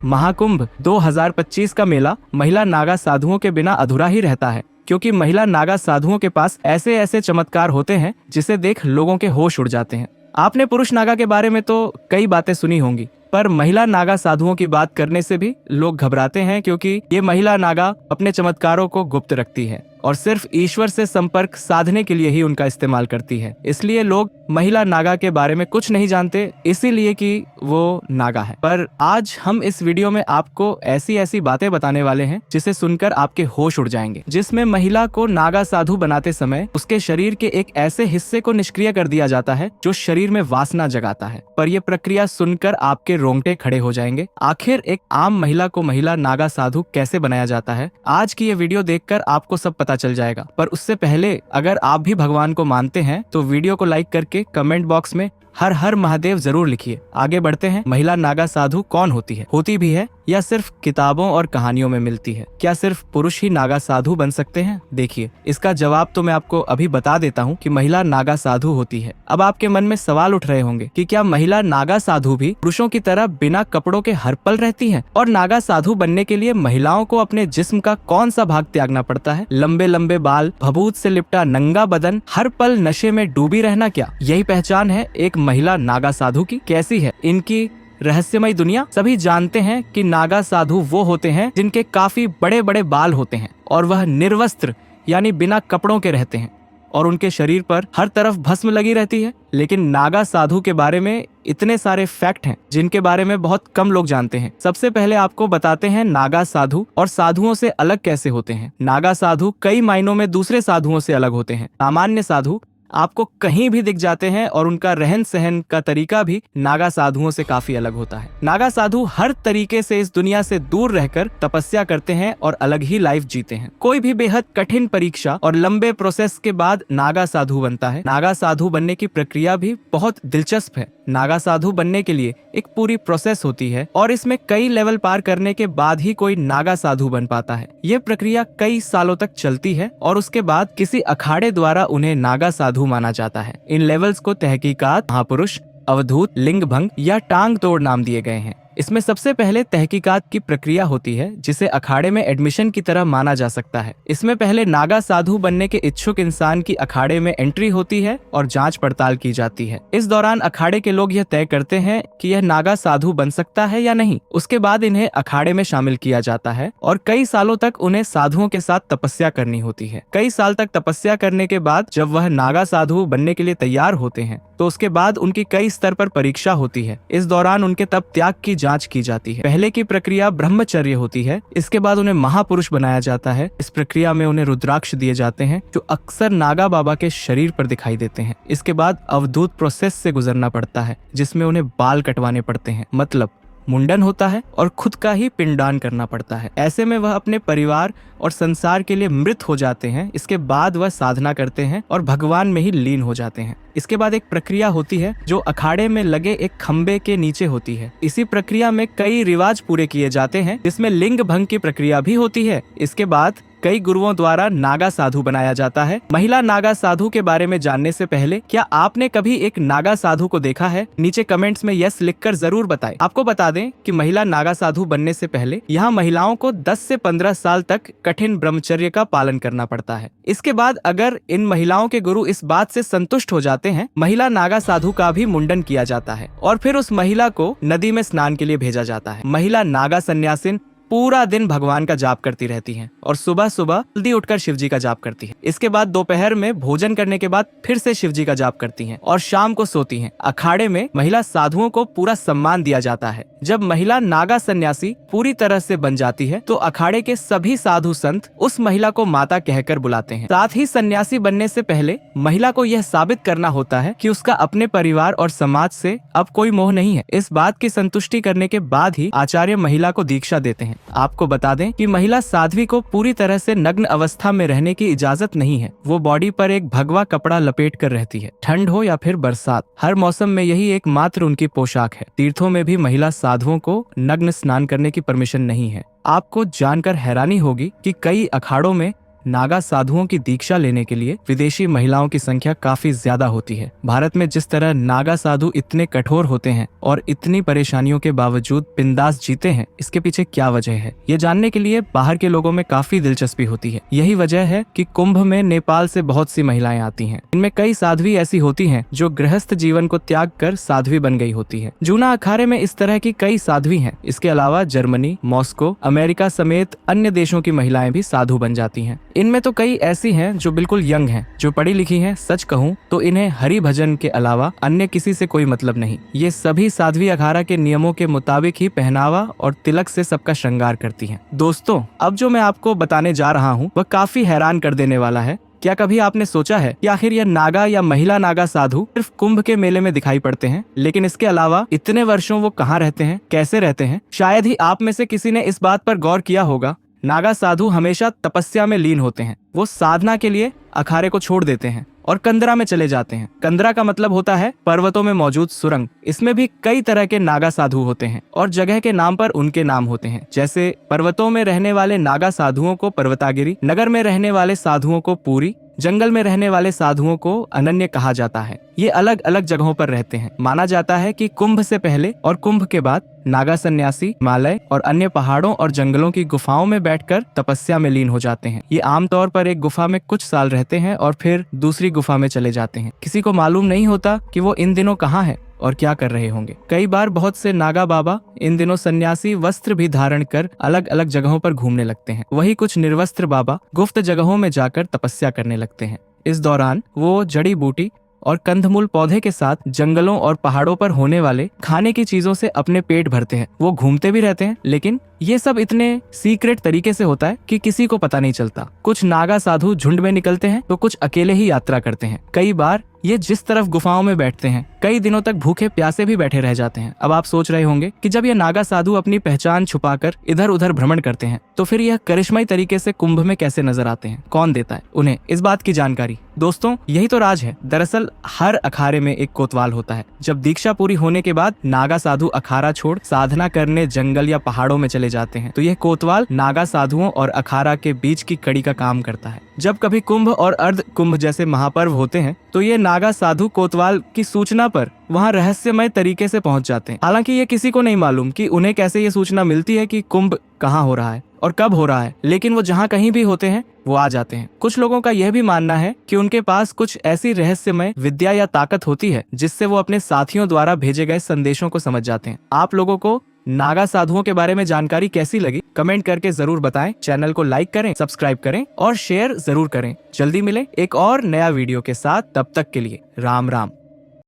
महाकुंभ 2025 का मेला महिला नागा साधुओं के बिना अधूरा ही रहता है, क्योंकि महिला नागा साधुओं के पास ऐसे ऐसे चमत्कार होते हैं जिसे देख लोगों के होश उड़ जाते हैं। आपने पुरुष नागा के बारे में तो कई बातें सुनी होंगी, पर महिला नागा साधुओं की बात करने से भी लोग घबराते हैं, क्योंकि ये महिला नागा अपने चमत्कारों को गुप्त रखती है और सिर्फ ईश्वर से संपर्क साधने के लिए ही उनका इस्तेमाल करती है। इसलिए लोग महिला नागा के बारे में कुछ नहीं जानते, इसीलिए कि वो नागा है। पर आज हम इस वीडियो में आपको ऐसी ऐसी बातें बताने वाले हैं जिसे सुनकर आपके होश उड़ जाएंगे, जिसमें महिला को नागा साधु बनाते समय उसके शरीर के एक ऐसे हिस्से को निष्क्रिय कर दिया जाता है जो शरीर में वासना जगाता है। पर यह प्रक्रिया सुनकर आपके रोंगटे खड़े हो जाएंगे। आखिर एक आम महिला को महिला नागा साधु कैसे बनाया जाता है, आज की ये वीडियो देखकर आपको सब पता चल जाएगा। पर उससे पहले अगर आप भी भगवान को मानते हैं तो वीडियो को लाइक करके कमेंट बॉक्स में हर हर महादेव जरूर लिखिए। आगे बढ़ते हैं। महिला नागा साधु कौन होती भी है या सिर्फ किताबों और कहानियों में मिलती है? क्या सिर्फ पुरुष ही नागा साधु बन सकते हैं? देखिए, इसका जवाब तो मैं आपको अभी बता देता हूँ कि महिला नागा साधु होती है। अब आपके मन में सवाल उठ रहे होंगे कि क्या महिला नागा साधु भी पुरुषों की तरह बिना कपड़ों के हर पल रहती है? और नागा साधु बनने के लिए महिलाओं को अपने जिस्म का कौन सा भाग त्यागना पड़ता है? लंबे लंबे बाल, भभूत से लिपटा नंगा बदन, हर पल नशे में डूबी रहना, क्या यही पहचान है एक महिला नागा साधु की? कैसी है इनकी रहस्यमय दुनिया? सभी जानते हैं कि नागा साधु वो होते हैं जिनके काफी बड़े बड़े बाल होते हैं और वह निर्वस्त्र यानी बिना कपड़ों के रहते हैं और उनके शरीर पर हर तरफ भस्म लगी रहती है। लेकिन नागा साधु के बारे में इतने सारे फैक्ट हैं जिनके बारे में बहुत कम लोग जानते हैं। सबसे पहले आपको बताते हैं नागा साधु और साधुओं से अलग कैसे होते हैं। नागा साधु कई मायनों में दूसरे साधुओं से अलग होते हैं। सामान्य साधु आपको कहीं भी दिख जाते हैं और उनका रहन सहन का तरीका भी नागा साधुओं से काफी अलग होता है। नागा साधु हर तरीके से इस दुनिया से दूर रहकर तपस्या करते हैं और अलग ही लाइफ जीते हैं। कोई भी बेहद कठिन परीक्षा और लंबे प्रोसेस के बाद नागा साधु बनता है। नागा साधु बनने की प्रक्रिया भी बहुत दिलचस्प है। नागा साधु बनने के लिए एक पूरी प्रोसेस होती है और इसमें कई लेवल पार करने के बाद ही कोई नागा साधु बन पाता है। यह प्रक्रिया कई सालों तक चलती है और उसके बाद किसी अखाड़े द्वारा उन्हें नागा साधु माना जाता है। इन लेवल्स को तहकीकात, महापुरुष, अवधूत, लिंग भंग या टांग तोड़ नाम दिए गए हैं। इसमें सबसे पहले तहकीकात की प्रक्रिया होती है, जिसे अखाड़े में एडमिशन की तरह माना जा सकता है। इसमें पहले नागा साधु बनने के इच्छुक इंसान की अखाड़े में एंट्री होती है और जांच पड़ताल की जाती है। इस दौरान अखाड़े के लोग यह तय करते हैं कि यह नागा साधु बन सकता है या नहीं। उसके बाद इन्हें अखाड़े में शामिल किया जाता है और कई सालों तक उन्हें साधुओं के साथ तपस्या करनी होती है। कई साल तक तपस्या करने के बाद जब वह नागा साधु बनने के लिए तैयार होते हैं तो उसके बाद उनकी कई स्तर पर परीक्षा होती है। इस दौरान उनके तप त्याग की जांच की जाती है। पहले की प्रक्रिया ब्रह्मचर्य होती है। इसके बाद उन्हें महापुरुष बनाया जाता है। इस प्रक्रिया में उन्हें रुद्राक्ष दिए जाते हैं जो अक्सर नागा बाबा के शरीर पर दिखाई देते हैं। इसके बाद अवधूत प्रोसेस से गुजरना पड़ता है, जिसमें उन्हें बाल कटवाने पड़ते हैं, मतलब मुंडन होता है और खुद का ही पिंडदान करना पड़ता है। ऐसे में वह अपने परिवार और संसार के लिए मृत हो जाते हैं। इसके बाद वह साधना करते हैं और भगवान में ही लीन हो जाते हैं। इसके बाद एक प्रक्रिया होती है जो अखाड़े में लगे एक खंबे के नीचे होती है। इसी प्रक्रिया में कई रिवाज पूरे किए जाते हैं, जिसमें लिंग भंग की प्रक्रिया भी होती है। इसके बाद कई गुरुओं द्वारा नागा साधु बनाया जाता है। महिला नागा साधु के बारे में जानने से पहले क्या आपने कभी एक नागा साधु को देखा है? नीचे कमेंट्स में यस लिखकर जरूर बताएं। आपको बता दें कि महिला नागा साधु बनने से पहले यहाँ महिलाओं को 10 से 15 साल तक कठिन ब्रह्मचर्य का पालन करना पड़ता है। इसके बाद अगर इन महिलाओं के गुरु इस बात से संतुष्ट हो जाते हैं, महिला नागा साधु का भी मुंडन किया जाता है और फिर उस महिला को नदी में स्नान के लिए भेजा जाता है। महिला नागा सन्यासिन पूरा दिन भगवान का जाप करती रहती हैं और सुबह सुबह जल्दी उठकर शिव जी का जाप करती हैं। इसके बाद दोपहर में भोजन करने के बाद फिर से शिव जी का जाप करती हैं और शाम को सोती हैं। अखाड़े में महिला साधुओं को पूरा सम्मान दिया जाता है। जब महिला नागा सन्यासी पूरी तरह से बन जाती है तो अखाड़े के सभी साधु संत उस महिला को माता कहकर बुलाते हैं। साथ ही सन्यासी बनने से पहले महिला को यह साबित करना होता है कि उसका अपने परिवार और समाज से अब कोई मोह नहीं है। इस बात की संतुष्टि करने के बाद ही आचार्य महिला को दीक्षा देते हैं। आपको बता दें कि महिला साध्वी को पूरी तरह से नग्न अवस्था में रहने की इजाजत नहीं है। वो बॉडी पर एक भगवा कपड़ा लपेट कर रहती है, ठंड हो या फिर बरसात। हर मौसम में यही एकमात्र उनकी पोशाक है। तीर्थों में भी महिला साधुओं को नग्न स्नान करने की परमिशन नहीं है। आपको जानकर हैरानी होगी कि कई अखाड़ों में नागा साधुओं की दीक्षा लेने के लिए विदेशी महिलाओं की संख्या काफी ज्यादा होती है। भारत में जिस तरह नागा साधु इतने कठोर होते हैं और इतनी परेशानियों के बावजूद बिंदास जीते हैं, इसके पीछे क्या वजह है, ये जानने के लिए बाहर के लोगों में काफी दिलचस्पी होती है। यही वजह है कि कुंभ में नेपाल से बहुत सी महिलाएं आती हैं। इनमें कई साध्वी ऐसी होती हैं जो गृहस्थ जीवन को त्याग कर साध्वी बन गई होती है। जूना अखाड़े में इस तरह की कई साध्वी हैं। इसके अलावा जर्मनी, मॉस्को, अमेरिका समेत अन्य देशों की महिलाएं भी साधु बन जाती हैं। इनमें तो कई ऐसी हैं जो बिल्कुल यंग हैं, जो पढ़ी लिखी हैं। सच कहूँ तो इन्हें हरि भजन के अलावा अन्य किसी से कोई मतलब नहीं। ये सभी साध्वी अखाड़ा के नियमों के मुताबिक ही पहनावा और तिलक से सबका श्रृंगार करती हैं। दोस्तों, अब जो मैं आपको बताने जा रहा हूँ वह काफी हैरान कर देने वाला है। क्या कभी आपने सोचा है कि आखिर यह नागा या महिला नागा साधु सिर्फ कुंभ के मेले में दिखाई पड़ते हैं, लेकिन इसके अलावा इतने वर्षों वो कहाँ रहते हैं, कैसे रहते हैं? शायद ही आप में से किसी ने इस बात पर गौर किया होगा। नागा साधु हमेशा तपस्या में लीन होते हैं। वो साधना के लिए अखाड़े को छोड़ देते हैं और कंदरा में चले जाते हैं। कंदरा का मतलब होता है पर्वतों में मौजूद सुरंग। इसमें भी कई तरह के नागा साधु होते हैं और जगह के नाम पर उनके नाम होते हैं। जैसे पर्वतों में रहने वाले नागा साधुओं को पर्वतागिरी, नगर में रहने वाले साधुओं को पुरी, जंगल में रहने वाले साधुओं को अनन्य कहा जाता है। ये अलग अलग जगहों पर रहते हैं। माना जाता है कि कुंभ से पहले और कुंभ के बाद नागा सन्यासी हिमालय और अन्य पहाड़ों और जंगलों की गुफाओं में बैठकर तपस्या में लीन हो जाते हैं। ये आमतौर पर एक गुफा में कुछ साल रहते हैं और फिर दूसरी गुफा में चले जाते हैं। किसी को मालूम नहीं होता कि वो इन दिनों कहाँ है और क्या कर रहे होंगे। कई बार बहुत से नागा बाबा इन दिनों सन्यासी वस्त्र भी धारण कर अलग अलग जगहों पर घूमने लगते हैं। वही कुछ निर्वस्त्र बाबा गुप्त जगहों में जाकर तपस्या करने लगते हैं। इस दौरान वो जड़ी बूटी और कंदमूल पौधे के साथ जंगलों और पहाड़ों पर होने वाले खाने की चीजों से अपने पेट भरते हैं। वो घूमते भी रहते हैं, लेकिन ये सब इतने सीक्रेट तरीके से होता है कि किसी को पता नहीं चलता। कुछ नागा साधु झुंड में निकलते हैं तो कुछ अकेले ही यात्रा करते हैं। कई बार ये जिस तरफ गुफाओं में बैठते हैं, कई दिनों तक भूखे प्यासे भी बैठे रह जाते हैं। अब आप सोच रहे होंगे कि जब ये नागा साधु अपनी पहचान छुपाकर इधर उधर भ्रमण करते हैं, तो फिर यह करिश्माई तरीके से कुंभ में कैसे नजर आते हैं? कौन देता है उन्हें इस बात की जानकारी? दोस्तों, यही तो राज है। दरअसल हर अखाड़े में एक कोतवाल होता है। जब दीक्षा पूरी होने के बाद नागा साधु अखाड़ा छोड़ साधना करने जंगल या पहाड़ों में चले जाते हैं, तो यह कोतवाल नागा साधुओं और अखाड़ा के बीच की कड़ी का काम करता है। जब कभी कुंभ और अर्ध कुंभ जैसे महापर्व होते हैं, तो ये नागा साधु कोतवाल की सूचना पर वहाँ रहस्यमय तरीके से पहुंच जाते हैं। हालांकि ये किसी को नहीं मालूम कि उन्हें कैसे ये सूचना मिलती है कि कुंभ कहाँ हो रहा है और कब हो रहा है, लेकिन वो जहाँ कहीं भी होते हैं वो आ जाते हैं। कुछ लोगों का यह भी मानना है कि उनके पास कुछ ऐसी रहस्यमय विद्या या ताकत होती है जिससे वो अपने साथियों द्वारा भेजे गए संदेशों को समझ जाते हैं। आप लोगों को नागा साधुओं के बारे में जानकारी कैसी लगी? कमेंट करके जरूर बताएं। चैनल को लाइक करें, सब्सक्राइब करें और शेयर जरूर करें। जल्दी मिले एक और नया वीडियो के साथ। तब तक के लिए राम राम।